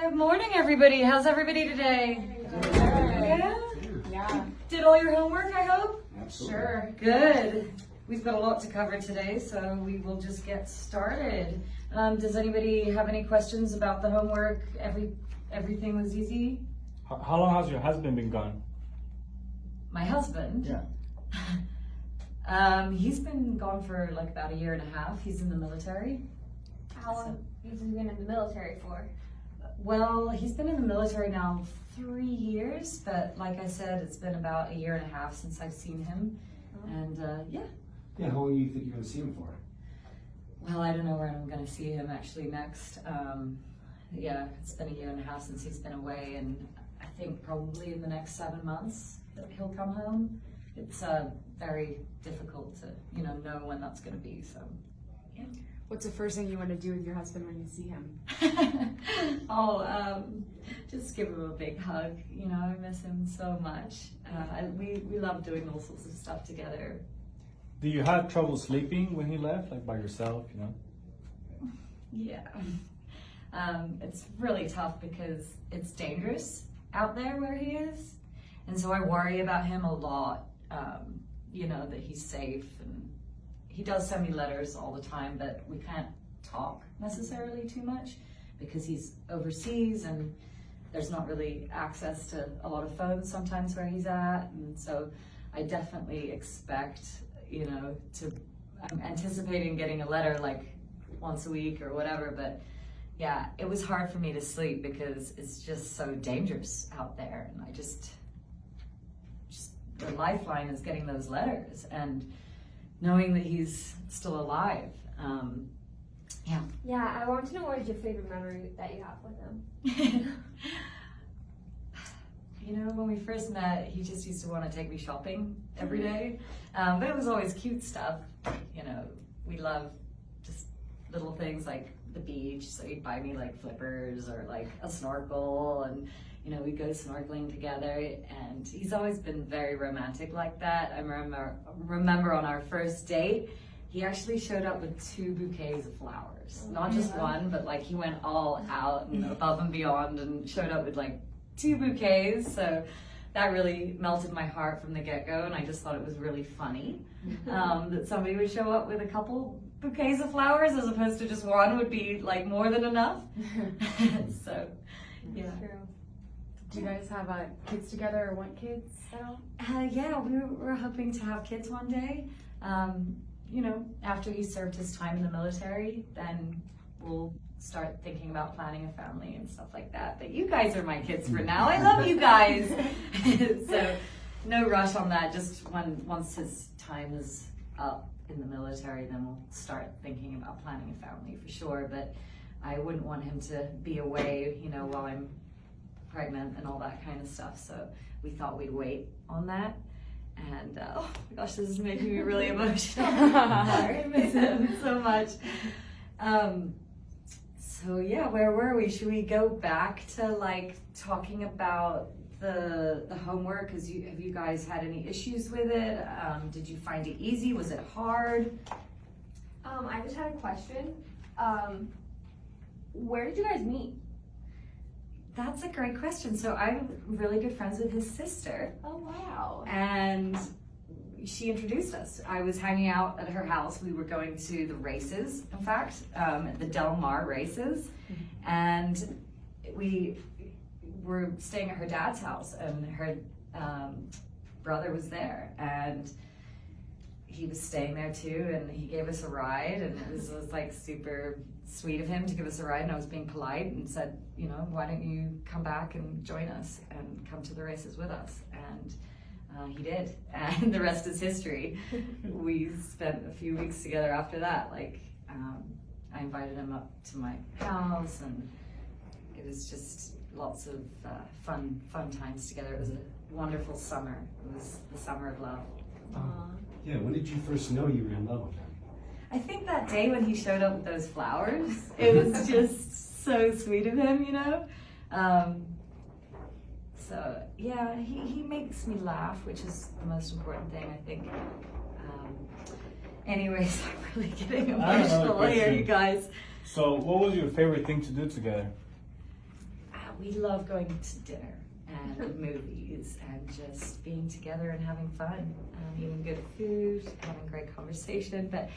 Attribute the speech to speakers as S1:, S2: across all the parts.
S1: Good morning, everybody. How's everybody today? Yeah?
S2: Yeah.
S1: Did all your homework, I hope?
S3: Absolutely.
S1: Sure. Good. We've got a lot to cover today, so we will just get started. Does anybody have any questions about the homework? Everything was easy?
S4: How long has your husband been gone?
S1: My husband?
S4: Yeah.
S1: He's been gone for like about a year and a half. He's in the military.
S2: How long have you been in the military for?
S1: Well, he's been in the military now 3 years, but like I said, it's been about a year and a half since I've seen him. And yeah.
S3: Yeah, how long do you think you're going to see him for?
S1: Well, I don't know where I'm going to see him actually next. Yeah, it's been a year and a half since he's been away, and I think probably in the next 7 months that he'll come home. It's very difficult to, know when that's going to be. So, yeah.
S5: What's the first thing you want to do with your husband when you see him?
S1: Just give him a big hug. I miss him so much. We love doing all sorts of stuff together.
S4: Do you have trouble sleeping when he left, like by yourself,
S1: Yeah. It's really tough because it's dangerous out there where he is. And so I worry about him a lot, that he's safe. And he does send me letters all the time, but we can't talk necessarily too much because he's overseas and there's not really access to a lot of phones sometimes where he's at. And so I definitely expect, I'm anticipating getting a letter like once a week or whatever, but yeah, it was hard for me to sleep because it's just so dangerous out there. And I just the lifeline is getting those letters and knowing that he's still alive. Yeah.
S2: Yeah, I want to know what is your favorite memory that you have with him?
S1: When we first met, he just used to want to take me shopping every day. But it was always cute stuff. We love just little things like the beach. So he'd buy me like flippers or like a snorkel, and we'd go snorkeling together. And he's always been very romantic like that. I remember on our first date, he actually showed up with 2 bouquets of flowers. Not just one, but like he went all out and above and beyond and showed up with like 2 bouquets. So that really melted my heart from the get-go, and I just thought it was really funny that somebody would show up with a couple bouquets of flowers as opposed to just one would be like more than enough. So, yeah.
S2: True.
S5: Do you guys have kids together or want kids at all?
S1: Yeah, we're hoping to have kids one day. After he served his time in the military, then we'll start thinking about planning a family and stuff like that. But you guys are my kids for now. I love you guys. So no rush on that. Just once his time is up in the military, then we'll start thinking about planning a family for sure. But I wouldn't want him to be away, while I'm pregnant and all that kind of stuff. So we thought we'd wait on that. And oh my gosh, this is making me really emotional. I miss him so much. So yeah, where were we? Should we go back to like talking about the homework? Have you guys had any issues with it? Did you find it easy? Was it hard?
S2: I just had a question. Where did you guys meet?
S1: That's a great question. So I'm really good friends with his sister.
S2: Oh, wow.
S1: And she introduced us. I was hanging out at her house. We were going to the races, in fact, the Del Mar races. And we were staying at her dad's house, and her brother was there. And he was staying there too, and he gave us a ride, and it was like super sweet of him to give us a ride. And I was being polite and said, why don't you come back and join us and come to the races with us? And he did, and the rest is history. We spent a few weeks together after that. I invited him up to my house, and it was just lots of fun times together. It was a wonderful summer. It was the summer of love.
S3: Yeah, when did you first know you were in love with him?
S1: I think that day when he showed up with those flowers, it was just so sweet of him, So yeah, he makes me laugh, which is the most important thing, I think. Anyways, I'm really getting emotional here, you guys.
S4: So what was your favorite thing to do together?
S1: we love going to dinner and movies and just being together and having fun, eating good food, having great conversation. But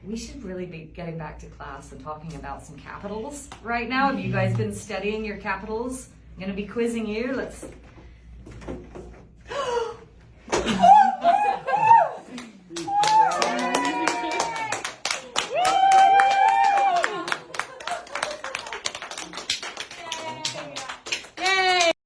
S1: we should really be getting back to class and talking about some capitals right now. Have you guys been studying your capitals? I'm gonna be quizzing you. Let's.